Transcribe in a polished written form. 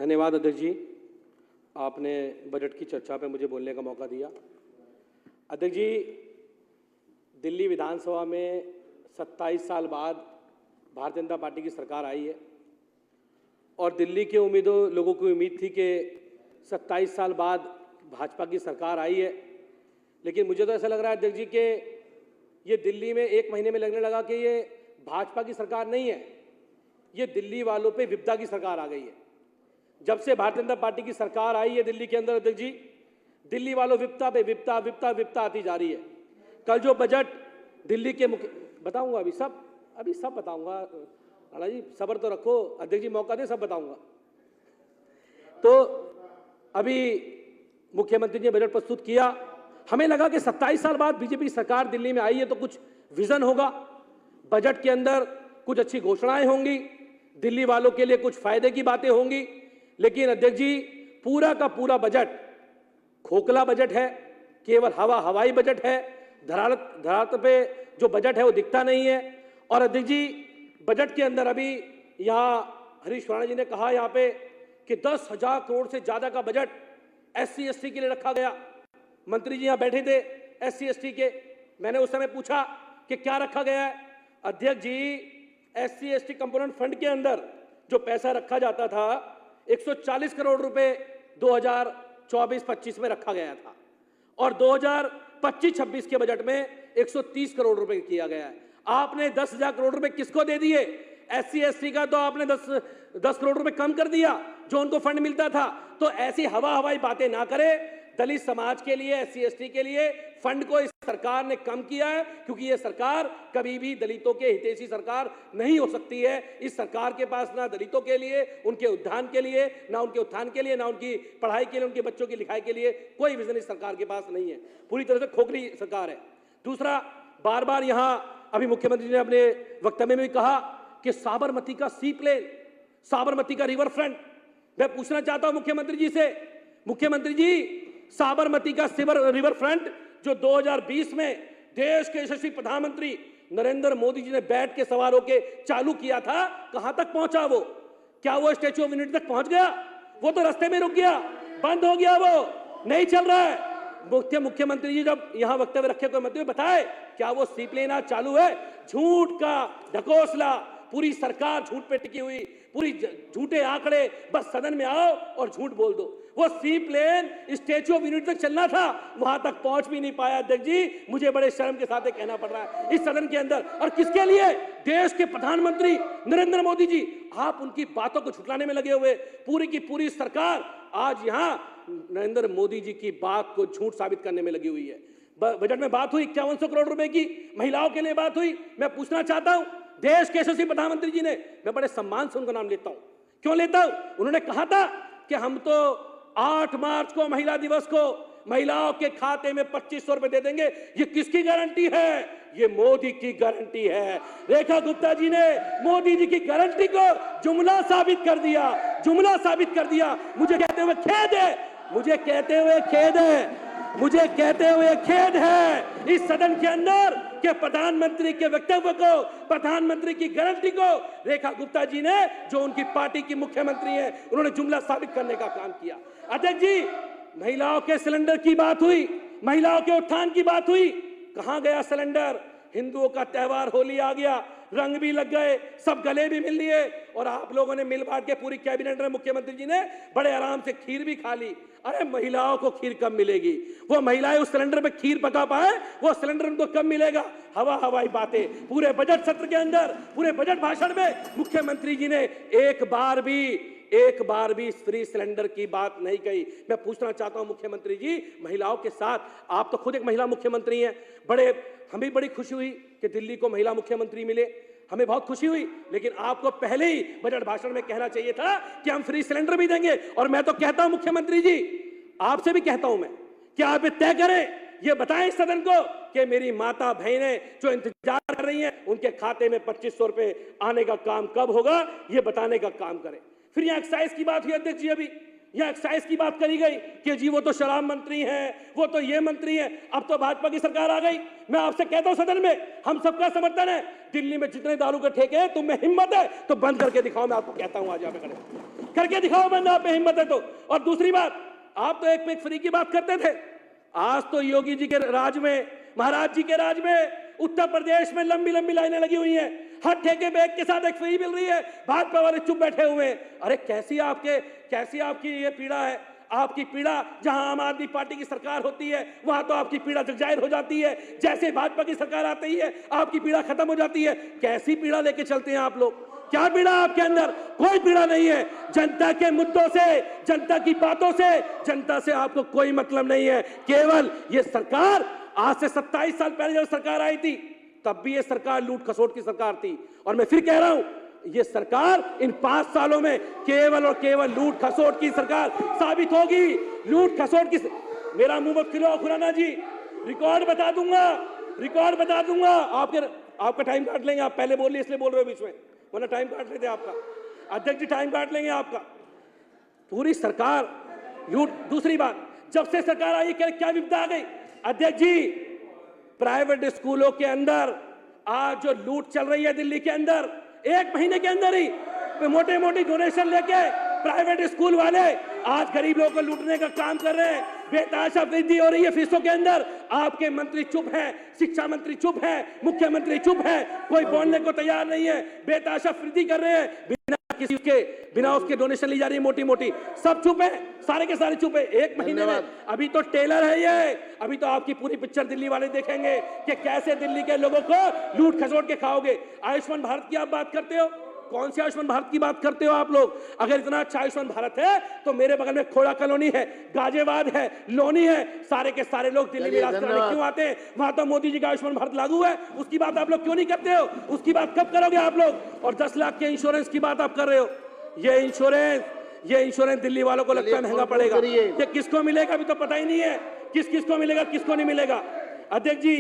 धन्यवाद अध्यक्ष जी, आपने बजट की चर्चा पे मुझे बोलने का मौका दिया। अध्यक्ष जी, दिल्ली विधानसभा में 27 साल बाद भारतीय जनता पार्टी की सरकार आई है और दिल्ली के लोगों को उम्मीद थी कि 27 साल बाद भाजपा की सरकार आई है, लेकिन मुझे तो ऐसा लग रहा है अध्यक्ष जी कि ये दिल्ली में 1 महीने में लगने लगा कि ये भाजपा की सरकार नहीं है, ये दिल्ली वालों पे विपदा की सरकार आ गई है। जब से भारतीय जनता पार्टी की सरकार आई है दिल्ली के अंदर अध्यक्ष जी, दिल्ली वालों विपदा पे विपदा विपदा विपदा आती जा रही है। कल जो बजट दिल्ली के बताऊंगा, अभी सब बताऊंगा। राणा जी सब्र तो रखो, अध्यक्ष जी मौका दे, सब बताऊंगा। तो अभी मुख्यमंत्री जी ने बजट प्रस्तुत किया, हमें लगा कि 27 साल बाद बीजेपी सरकार दिल्ली में आई है तो कुछ विजन होगा, बजट के अंदर कुछ अच्छी घोषणाएं होंगी, दिल्ली वालों के लिए कुछ फायदे की बातें होंगी। लेकिन अध्यक्ष जी पूरा का पूरा बजट खोखला बजट है, केवल हवाई बजट है, धरातल पे जो बजट है वो दिखता नहीं है। और अध्यक्ष जी बजट के अंदर अभी यहाँ हरीश राणा जी ने कहा यहाँ पे कि 10,000 करोड़ से ज्यादा का बजट SC/ST के लिए रखा गया। मंत्री जी यहाँ बैठे थे SC/ST के, मैंने उस समय पूछा कि क्या रखा गया है। अध्यक्ष जी SC/ST कंपोनेंट फंड के अंदर जो पैसा रखा जाता था 140 करोड़ रुपए 2024-25 में रखा गया था और 2025-26 के बजट में 130 करोड़ रुपए किया गया है। आपने 10,000 करोड़ रुपए किसको दे दिए? SC/ST का तो आपने 10 करोड़ रुपए कम कर दिया जो उनको फंड मिलता था। तो ऐसी हवाई बातें ना करे। दलित समाज के लिए, SC/ST के लिए फंड को इस सरकार ने कम किया है, क्योंकि यह सरकार कभी भी दलितों के हितैषी सरकार नहीं हो सकती है। इस सरकार के पास ना दलितों के लिए, उनके उद्यान के लिए, ना उनके उत्थान के लिए, ना उनकी पढ़ाई के लिए, उनके बच्चों की लिखाई के लिए कोई विजन इस सरकार के पास नहीं है। पूरी तरह से खोखली सरकार है। दूसरा, बार बार यहां अभी मुख्यमंत्री ने अपने वक्तव्य में भी कहा कि साबरमती का सी प्लेन, साबरमती का रिवर फ्रंट। मैं पूछना चाहता हूं मुख्यमंत्री जी से, मुख्यमंत्री जी साबरमती का रिवर फ्रंट जो 2020 में देश के यशस्वी प्रधानमंत्री नरेंद्र मोदी जी ने बैठ के सवार होकर चालू किया था, कहां तक पहुंचा वो? क्या वो स्टैच्यू ऑफ यूनिटी तक पहुंच गया? वो तो रास्ते में रुक गया, बंद हो गया, वो नहीं चल रहा है। मुख्यमंत्री जी जब यहां वक्तव्य रखे कोई मंत्री बताए क्या वो सी प्लेन आज चालू है? झूठ का ढकोसला, पूरी सरकार झूठ पे टिकी हुई, पूरी झूठे आंकड़े, बस सदन में आओ और झूठ बोल दो। वो सी प्लेन स्टैच्यू ऑफ यूनिटी तक चलना था, वहां तक पहुंच भी नहीं पाया। अध्यक्ष जी मुझे बड़े शर्म के साथ कहना पड़ रहा है इस सदन के अंदर। और किसके लिए? देश के प्रधानमंत्री नरेंद्र मोदी जी। आप उनकी बातों को झुठलाने में लगे हुए, पूरी की पूरी सरकार आज यहां नरेंद्र मोदी जी की बात को झूठ साबित करने में लगी हुई है। बजट में बात हुई 5100 करोड़ रुपए की, महिलाओं के लिए बात हुई। मैं पूछना चाहता हूं, देश के यशस्वी प्रधानमंत्री जी ने, मैं बड़े सम्मान से उनका नाम लेता हूं, क्यों लेता हूं? उन्होंने कहा था कि हम तो 8 मार्च को महिला दिवस को महिलाओं के खाते में 2500 रुपए दे देंगे। ये किसकी गारंटी है? ये मोदी की गारंटी है। रेखा गुप्ता जी ने मोदी जी की गारंटी को जुमला साबित कर दिया, जुमला साबित कर दिया। मुझे कहते हुए खेद है, मुझे कहते हुए खेद है, मुझे कहते हुए खेद है इस सदन के अंदर कि प्रधानमंत्री के वक्तव्य को, प्रधानमंत्री की गारंटी को रेखा गुप्ता जी ने, जो उनकी पार्टी की मुख्यमंत्री है, उन्होंने जुमला साबित करने का काम किया। अध्यक्ष जी महिलाओं के सिलेंडर की बात हुई, महिलाओं के उत्थान की बात हुई, कहां गया सिलेंडर? हिंदुओं का त्योहार होली आ गया, रंग भी लग गए, सब गले भी मिल लिए और आप लोगों ने मिल बांट के पूरी कैबिनेट में मुख्यमंत्री जी ने बड़े आराम से खीर भी खा ली। अरे महिलाओं को खीर कब मिलेगी? वो महिलाएं उस सिलेंडर पे खीर पका पाए, वो सिलेंडर उनको कब मिलेगा? हवाई बातें। पूरे बजट सत्र के अंदर, पूरे बजट भाषण में मुख्यमंत्री जी ने एक बार भी फ्री सिलेंडर की बात नहीं कही। मैं पूछना चाहता हूं मुख्यमंत्री जी, महिलाओं के साथ, आप तो खुद एक महिला मुख्यमंत्री हैं, हमें बड़ी खुशी हुई कि दिल्ली को महिला मुख्यमंत्री मिले, हमें बहुत खुशी हुई, लेकिन आपको पहले ही बजट भाषण में कहना चाहिए था कि हम फ्री सिलेंडर भी देंगे। और मैं तो कहता हूं मुख्यमंत्री जी, आपसे भी कहता हूं मैं कि आप तय करें, ये बताएं इस सदन को कि मेरी माता बहनें जो इंतजार कर रही हैं उनके खाते में 2500 रुपए आने का काम कब होगा, ये बताने का काम करें। फिर यहां एक्साइज की बात हुई अध्यक्ष जी, अभी या एक्साइज की बात करी गई कि जी वो तो शराब मंत्री हैं, वो तो ये मंत्री हैं। अब तो भाजपा की सरकार आ गई। मैं आपसे कहता हूं सदन में हम सबका समर्थन है। दिल्ली में जितने दारू के ठेके हैं, तुम में हिम्मत है तो बंद करके दिखाओ। मैं आपको कहता हूं आज यहाँ पे खड़े करके दिखाओ बंद, आप में हिम्मत है तो। और दूसरी बात, आप तो एक पे एक फ्री की बात करते थे। आज तो योगी जी के राज में, महाराज जी के राज में उत्तर प्रदेश में लंबी लंबी लाइनें लगी हुई हैं। हर ठेके पे एक के साथ एक फ्री मिल रही है। भाजपा वाले चुप बैठे हुए हैं। अरे कैसी आपकी ये पीड़ा है। आपकी पीड़ा जहां आम आदमी पार्टी की सरकार होती है वहां तो आपकी पीड़ा जगजाहिर हो जाती है। जैसे भाजपा की सरकार आती है आपकी पीड़ा खत्म हो जाती है। कैसी पीड़ा लेके चलते हैं आप लोग? क्या पीड़ा आपके अंदर? कोई पीड़ा नहीं है। जनता के मुद्दों से, जनता की बातों से, जनता से आपको कोई मतलब नहीं है। केवल ये सरकार, आज से 27 साल पहले जब सरकार आई थी तब भी ये सरकार लूट खसोट की सरकार थी। और मैं फिर कह रहा हूं, ये सरकार इन 5 सालों में केवल और केवल लूट खसोट की सरकार साबित होगी। लूट खसोट की। मेरा मुंह मत खिलाओ खुराना जी, रिकॉर्ड बता दूंगा। आपका टाइम काट लेंगे। आप पहले बोल लिए इसलिए बोल रहे हो बीच में, वरना टाइम काट लेते आपका। अध्यक्ष जी टाइम काट लेंगे आपका। पूरी सरकार लूट। दूसरी बात, जब से सरकार आई क्या विपदा आ गई? अध्यक्ष जी, प्राइवेट स्कूलों के अंदर आज जो लूट चल रही है दिल्ली के अंदर, 1 महीने के अंदर ही मोटे डोनेशन लेके प्राइवेट स्कूल वाले आज गरीब लोगों को लूटने का काम कर रहे हैं। बेतहाशा वृद्धि हो रही है फीसों के अंदर। आपके मंत्री चुप हैं, शिक्षा मंत्री चुप है, मुख्यमंत्री चुप है, कोई बोलने को तैयार नहीं है। बेतहाशा वृद्धि कर रहे हैं, बिना उसके डोनेशन ली जा रही है मोटी। सब चुप है, सारे के सारे चुप है। 1 महीने में अभी तो टेलर है ये। अभी तो आपकी पूरी पिक्चर दिल्ली वाले देखेंगे कि कैसे दिल्ली के लोगों को लूट खसोट के खाओगे। आयुष्मान भारत की आप बात करते हो, कौन से आयुष्मान भारत की बात करते हो आप लोग? अगर इतना अच्छा आयुष्मान भारत है तो मेरे बगल में खोड़ा कॉलोनी है, गाजियाबाद है, लोनी है, सारे के सारे लोग दिल्ली में इलाज कराने क्यों आते हैं? वहां तो मोदी जी का आयुष्मान भारत लागू है। उसकी बात आप लोग क्यों नहीं करते हो? उसकी बात कब करोगे आप लोग? और 10 लाख के इंश्योरेंस की बात आप कर रहे हो। ये इंश्योरेंस दिल्ली वालों को लगता है महंगा पड़ेगा। ये किसको मिलेगा अभी तो पता ही नहीं है। किस को मिलेगा, किसको नहीं मिलेगा। अध्यक्ष जी